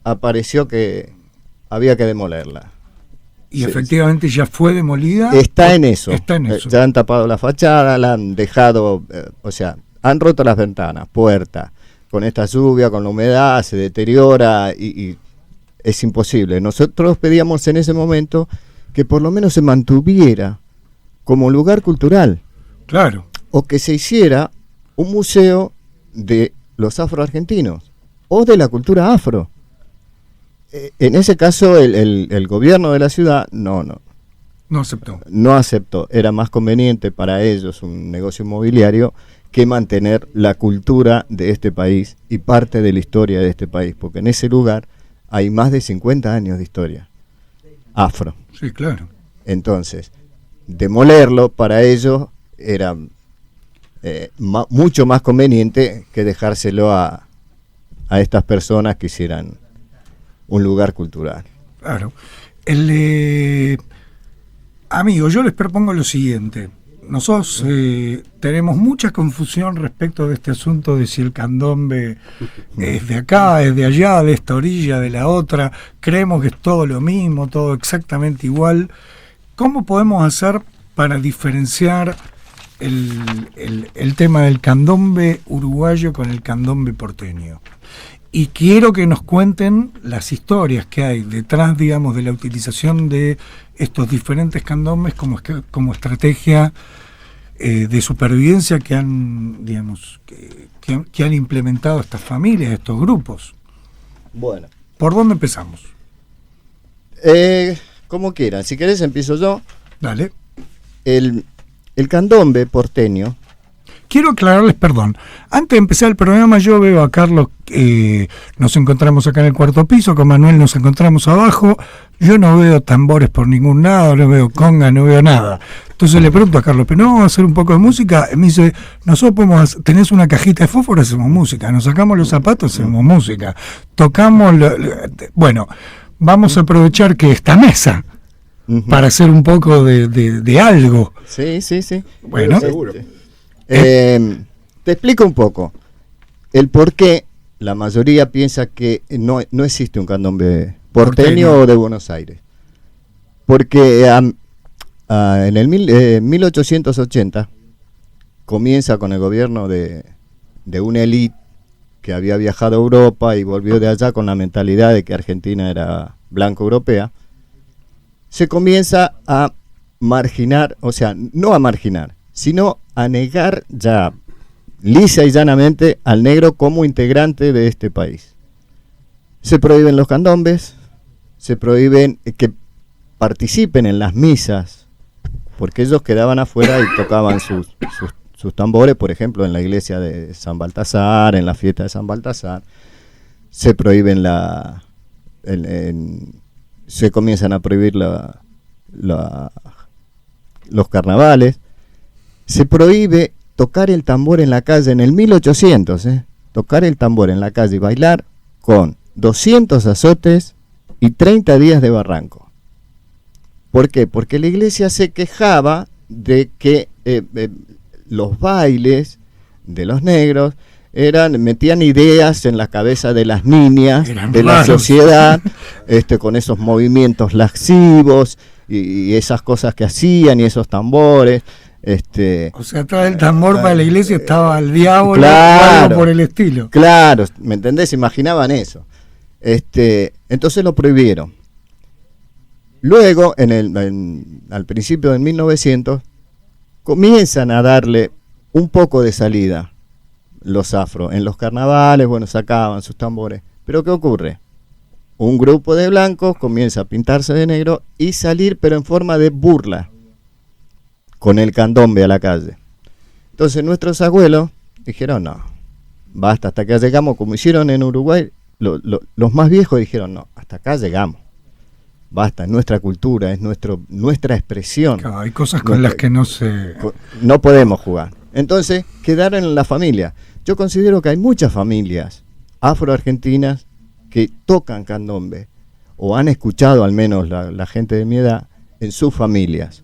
apareció que había que demolerla. Y efectivamente ya fue demolida. Está en eso. Ya han tapado la fachada, la han dejado, o sea, han roto las ventanas, puertas. Con esta lluvia, con la humedad, se deteriora y es imposible. Nosotros pedíamos en ese momento que por lo menos se mantuviera como lugar cultural. Claro. O que se hiciera un museo de los afroargentinos o de la cultura afro. En ese caso el gobierno de la ciudad no aceptó. No aceptó. Era más conveniente para ellos un negocio inmobiliario que mantener la cultura de este país y parte de la historia de este país, porque en ese lugar hay más de 50 años de historia afro. Sí, claro. Entonces, demolerlo para ellos era mucho más conveniente que dejárselo a estas personas que hicieran un lugar cultural. Claro. Amigo, yo les propongo lo siguiente. Nosotros tenemos mucha confusión respecto de este asunto de si el candombe es de acá, es de allá, de esta orilla, de la otra. Creemos que es todo lo mismo, todo exactamente igual. ¿Cómo podemos hacer para diferenciar el tema del candombe uruguayo con el candombe porteño? Y quiero que nos cuenten las historias que hay detrás, digamos, de la utilización de estos diferentes candombes como estrategia de supervivencia que han, digamos, que han implementado estas familias, estos grupos. Bueno. ¿Por dónde empezamos? Como quieran. Si querés empiezo yo. Dale. El candombe porteño. Quiero aclararles, perdón, antes de empezar el programa yo veo a Carlos, nos encontramos acá en el 4º piso, con Manuel nos encontramos abajo, yo no veo tambores por ningún lado, no veo conga, no veo nada. Entonces le pregunto a Carlos, ¿pero no vamos a hacer un poco de música? Y me dice, nosotros podemos tenés una cajita de fósforo, hacemos música, nos sacamos los zapatos, hacemos música, tocamos, bueno, vamos a aprovechar que esta mesa, para hacer un poco de algo. Sí. Bueno, seguro. Te explico un poco el por qué la mayoría piensa que no existe un candombe porteño o de Buenos Aires. Porque en el 1880 comienza con el gobierno de una élite que había viajado a Europa y volvió de allá con la mentalidad de que Argentina era blanco-europea. Se comienza a marginar, o sea, no a marginar, sino a negar ya lisa y llanamente al negro como integrante de este país. Se prohíben los candombes, se prohíben que participen en las misas, porque ellos quedaban afuera y tocaban sus tambores, por ejemplo, en la iglesia de San Baltasar, en la fiesta de San Baltasar. Se prohíben se comienzan a prohibir los carnavales. Se prohíbe tocar el tambor en la calle en el 1800, tocar el tambor en la calle y bailar con 200 azotes y 30 días de barranco. ¿Por qué? Porque la iglesia se quejaba de que los bailes de los negros metían ideas en la cabeza de las niñas de la sociedad, con esos movimientos lascivos y esas cosas que hacían y esos tambores. O sea, atrás del tambor para la iglesia estaba el diablo, claro, o algo por el estilo. Claro, ¿me entendés? Imaginaban eso. Entonces lo prohibieron. Luego, al principio de 1900, comienzan a darle un poco de salida los afro. En los carnavales, bueno, sacaban sus tambores. Pero ¿qué ocurre? Un grupo de blancos comienza a pintarse de negro y salir, pero en forma de burla, con el candombe a la calle. Entonces nuestros abuelos dijeron, no, basta, hasta acá llegamos, como hicieron en Uruguay. Los más viejos dijeron, no, hasta acá llegamos. Basta, es nuestra cultura, es nuestra expresión. Claro, hay cosas con las que no podemos jugar. Entonces quedaron en la familia. Yo considero que hay muchas familias afroargentinas que tocan candombe, o han escuchado al menos la gente de mi edad en sus familias.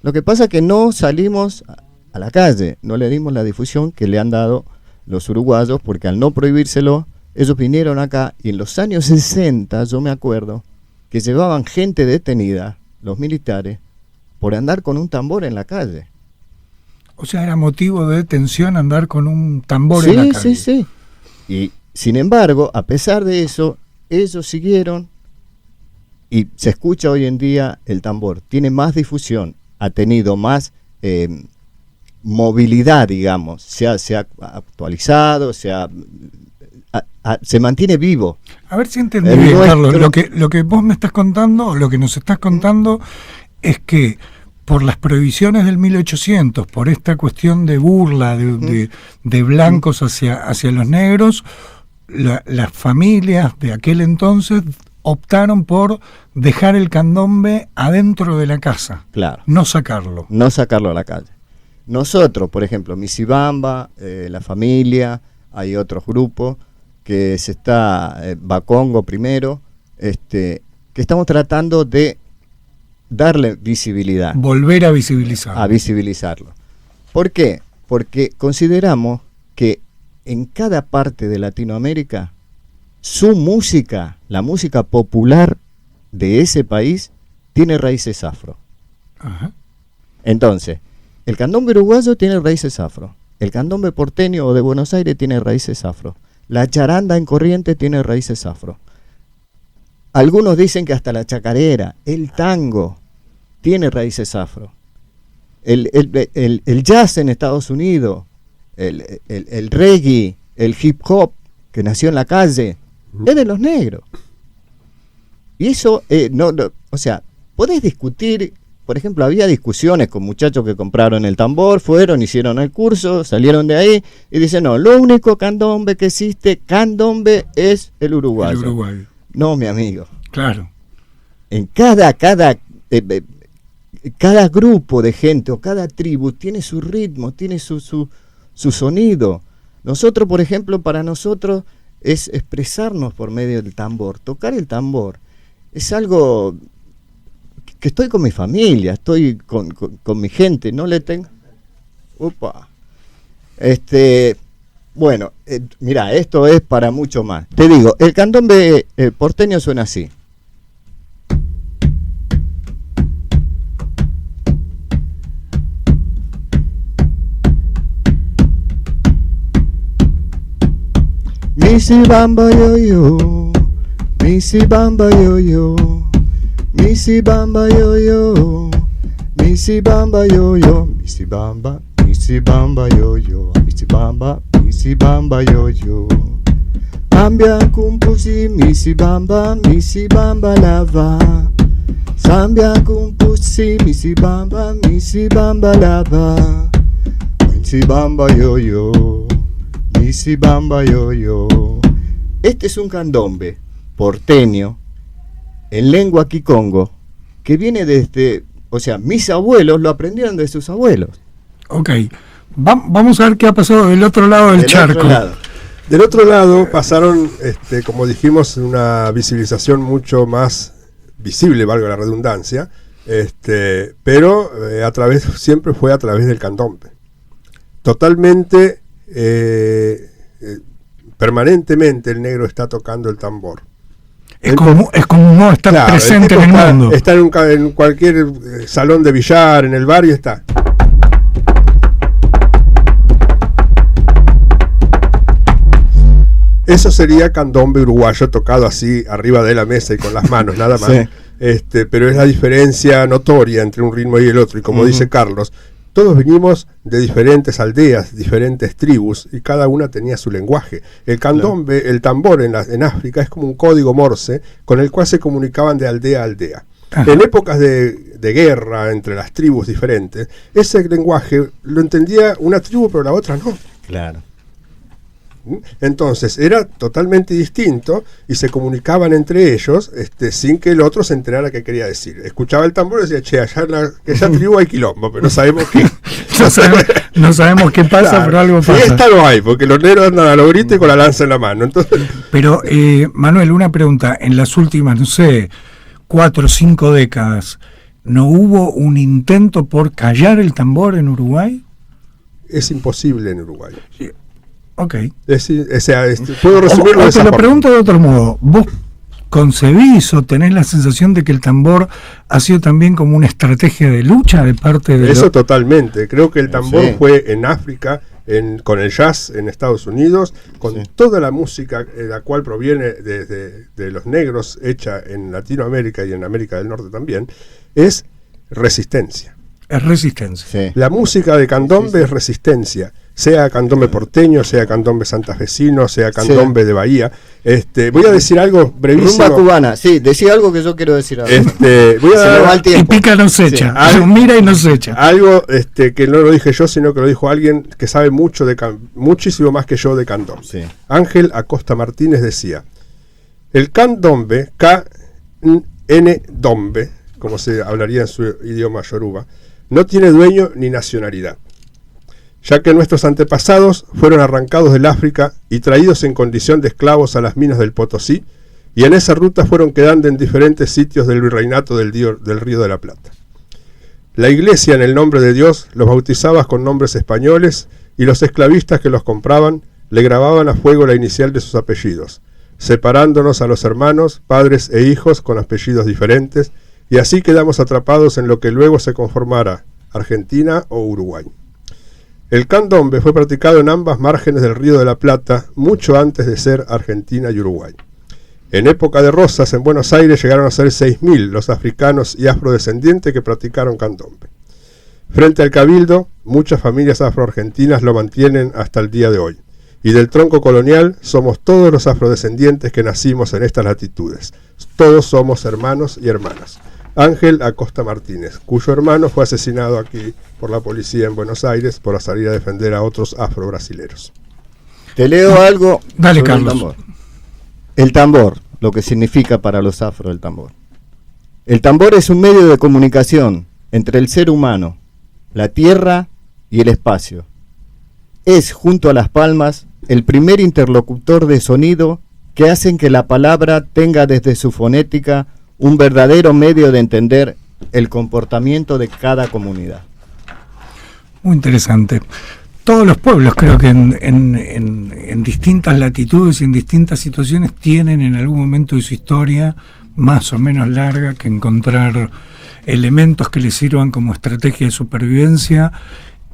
Lo que pasa es que no salimos a la calle, no le dimos la difusión que le han dado los uruguayos, porque al no prohibírselo, ellos vinieron acá y en los años 60, yo me acuerdo, que llevaban gente detenida, los militares, por andar con un tambor en la calle. O sea, era motivo de detención andar con un tambor en la calle. Sí. Y sin embargo, a pesar de eso, ellos siguieron y se escucha hoy en día el tambor. Tiene más difusión, ha tenido más movilidad, digamos. Se ha actualizado, se mantiene vivo. A ver si entendí bien, Carlos. Lo que vos me estás contando, lo que nos estás contando, es que por las prohibiciones del 1800, por esta cuestión de burla de blancos hacia los negros, las familias de aquel entonces optaron por dejar el candombe adentro de la casa. Claro. No sacarlo. No sacarlo a la calle. Nosotros, por ejemplo, Misibamba, la familia, hay otros grupos, que se está, Bacongo primero, que estamos tratando de darle visibilidad. Volver a visibilizarlo. A visibilizarlo. ¿Por qué? Porque consideramos que en cada parte de Latinoamérica, su música, la música popular de ese país, tiene raíces afro. Ajá. Entonces, el candombe uruguayo tiene raíces afro. El candombe porteño o de Buenos Aires tiene raíces afro. La charanda en Corrientes tiene raíces afro. Algunos dicen que hasta la chacarera, el tango, tiene raíces afro. El jazz en Estados Unidos, el reggae, el hip hop, que nació en la calle, es de los negros. Y eso, o sea, podés discutir. Por ejemplo, había discusiones con muchachos que compraron el tambor, fueron, hicieron el curso, salieron de ahí y dicen, no, lo único candombe que existe, candombe, es el uruguayo. El uruguayo. No, mi amigo. Claro. En cada grupo de gente o cada tribu tiene su ritmo, tiene su sonido. Nosotros, por ejemplo, para nosotros es expresarnos por medio del tambor. Tocar el tambor es algo que estoy con mi familia, estoy con mi gente, no le tengo... Upa. Bueno, mira, esto es para mucho más. Te digo, el candombe porteño suena así. Misibamba yo yo, misibamba yo yo, misibamba yo yo, misibamba yo yo, misibamba, misibamba yo yo, misibamba yo yo. Ambia kumpusi misibamba, misibamba lava. Sambia kumpusi misibamba, misibamba lava. Misibamba yo yo. Misibamba yo yo. Este es un candombe porteño en lengua kikongo que viene desde, o sea, mis abuelos lo aprendieron de sus abuelos. Ok, vamos a ver qué ha pasado del otro lado del charco. Del otro lado pasaron, como dijimos, una visibilización mucho más visible, valga la redundancia, pero siempre fue a través del candombe. Totalmente, permanentemente el negro está tocando el tambor. Es como no estar claro, presente en el mundo. Está en cualquier salón de billar, en el bar, y está. Eso sería candombe uruguayo tocado así arriba de la mesa y con las manos, nada más. Sí. Pero es la diferencia notoria entre un ritmo y el otro. Y como dice Carlos, todos venimos de diferentes aldeas, diferentes tribus, y cada una tenía su lenguaje. El candombe, el tambor en África es como un código Morse con el cual se comunicaban de aldea a aldea. Ajá. En épocas de guerra entre las tribus diferentes, ese lenguaje lo entendía una tribu pero la otra no. Claro. Entonces era totalmente distinto y se comunicaban entre ellos sin que el otro se enterara qué quería decir. Escuchaba el tambor y decía, che, allá en aquella tribu hay quilombo, pero no sabemos qué. no sabemos qué pasa, claro, pero algo pasa. Fiesta no hay, porque los negros andan a los gritos y con la lanza en la mano. Entonces... Pero, Manuel, una pregunta. En las últimas, 4 o 5 décadas, ¿no hubo un intento por callar el tambor en Uruguay? Es imposible en Uruguay. Sí. Ok. Puedo resumirlo de esa forma. Te lo pregunto de otro modo. ¿Vos concebís o tenés la sensación de que el tambor ha sido también como una estrategia de lucha de parte de... Eso totalmente. Creo que el tambor fue en África, con el jazz en Estados Unidos, con toda la música la cual proviene de los negros, hecha en Latinoamérica y en América del Norte también, es resistencia. Es resistencia. Sí. La música de candombe es resistencia, sea candombe porteño, sea candombe santafesino, sea candombe de Bahía. Voy a decir algo brevísimo. Rumba cubana, sí, decía algo que yo quiero decir ahora. Voy a dar, y pica nos echa, mira y nos echa. Algo que no lo dije yo, sino que lo dijo alguien que sabe mucho muchísimo más que yo de candombe. Sí. Ángel Acosta Martínez decía, el candombe, K-N-dombe, como se hablaría en su idioma yoruba, no tiene dueño ni nacionalidad, ya que nuestros antepasados fueron arrancados del África y traídos en condición de esclavos a las minas del Potosí, y en esa ruta fueron quedando en diferentes sitios del virreinato del Río de la Plata. La iglesia, en el nombre de Dios, los bautizaba con nombres españoles, y los esclavistas que los compraban le grababan a fuego la inicial de sus apellidos, separándonos a los hermanos, padres e hijos con apellidos diferentes, y así quedamos atrapados en lo que luego se conformara Argentina o Uruguay. El candombe fue practicado en ambas márgenes del Río de la Plata mucho antes de ser Argentina y Uruguay. En época de Rosas, en Buenos Aires, llegaron a ser 6.000 los africanos y afrodescendientes que practicaron candombe. Frente al cabildo, muchas familias afroargentinas lo mantienen hasta el día de hoy. Y del tronco colonial somos todos los afrodescendientes que nacimos en estas latitudes. Todos somos hermanos y hermanas. Ángel Acosta Martínez, cuyo hermano fue asesinado aquí por la policía en Buenos Aires por salir a defender a otros afrobrasileros. Te leo algo. Dale, Carlos. El tambor. El tambor, lo que significa para los afro el tambor. El tambor es un medio de comunicación entre el ser humano, la tierra y el espacio. Es, junto a las palmas, el primer interlocutor de sonido que hacen que la palabra tenga desde su fonética un verdadero medio de entender el comportamiento de cada comunidad. Muy interesante. Todos los pueblos, creo que en distintas latitudes y en distintas situaciones, tienen en algún momento de su historia, más o menos larga, que encontrar elementos que les sirvan como estrategia de supervivencia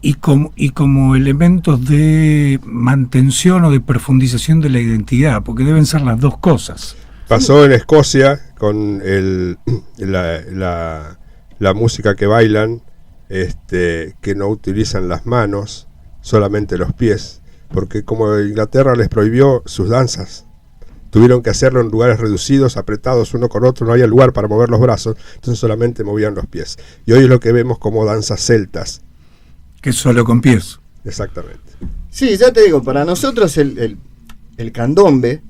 y como elementos de mantención o de profundización de la identidad, porque deben ser las dos cosas. Pasó en Escocia con la música que bailan, que no utilizan las manos, solamente los pies, porque como Inglaterra les prohibió sus danzas, tuvieron que hacerlo en lugares reducidos, apretados uno con otro, no había lugar para mover los brazos, entonces solamente movían los pies. Y hoy es lo que vemos como danzas celtas. Que solo con pies. Exactamente. Sí, ya te digo, para nosotros el candombe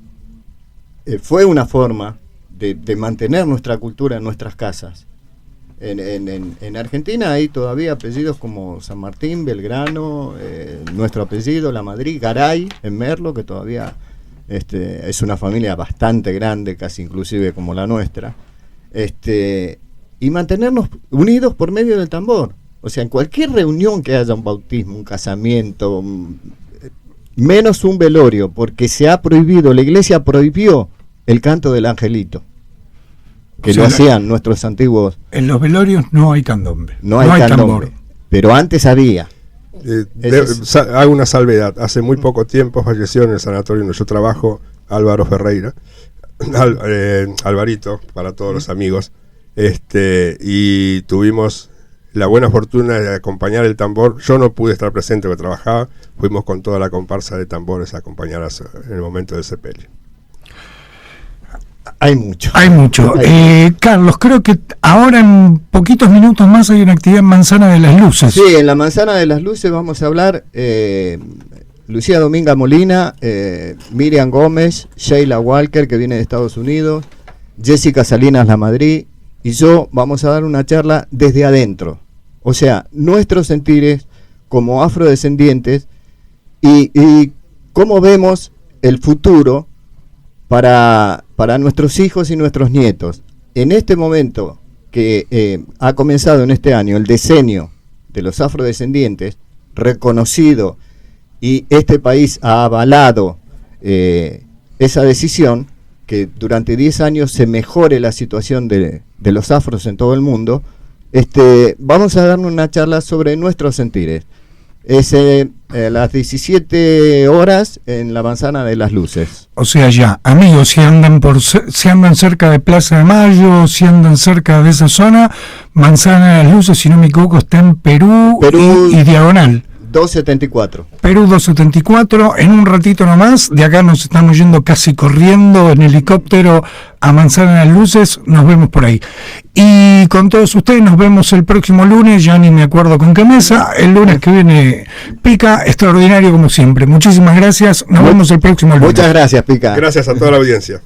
fue una forma de mantener nuestra cultura en nuestras casas. En Argentina hay todavía apellidos como San Martín, Belgrano, nuestro apellido, La Madrid, Garay, en Merlo, que todavía es una familia bastante grande, casi inclusive como la nuestra, y mantenernos unidos por medio del tambor. O sea, en cualquier reunión que haya un bautismo, un casamiento, menos un velorio, porque se ha prohibido, la iglesia prohibió el canto del angelito, que lo hacían nuestros antiguos. En los velorios no hay candombe. No hay candombe, pero antes había. Hago una salvedad. Hace muy poco tiempo falleció en el sanatorio donde yo trabajo Álvaro Ferreira, Alvarito, para todos los amigos, y tuvimos la buena fortuna de acompañar el tambor. Yo no pude estar presente porque trabajaba, fuimos con toda la comparsa de tambores a acompañar en el momento del sepelio. Hay mucho. Carlos, creo que ahora en poquitos minutos más hay una actividad en Manzana de las Luces. Sí, en la Manzana de las Luces vamos a hablar Lucía Dominga Molina, Miriam Gómez, Sheila Walker, que viene de Estados Unidos, Jessica Salinas La Madrid, y yo vamos a dar una charla desde adentro. O sea, nuestros sentires como afrodescendientes y cómo vemos el futuro para nuestros hijos y nuestros nietos. En este momento que ha comenzado en este año el decenio de los afrodescendientes, reconocido, y este país ha avalado esa decisión, que durante 10 años se mejore la situación de los afros en todo el mundo, vamos a darnos una charla sobre nuestros sentires. Es a las 17 horas en la Manzana de las Luces. O sea, ya, amigos, si andan cerca de Plaza de Mayo, si andan cerca de esa zona, Manzana de las Luces, si no me equivoco, está en Perú y Diagonal. 274. Perú 274, en un ratito nomás, de acá nos estamos yendo casi corriendo en helicóptero a Manzana de las Luces, nos vemos por ahí. Y con todos ustedes nos vemos el próximo lunes, ya ni me acuerdo con qué mesa, el lunes que viene Pica, extraordinario como siempre. Muchísimas gracias, nos vemos el próximo lunes. Muchas gracias, Pica. Gracias a toda la audiencia.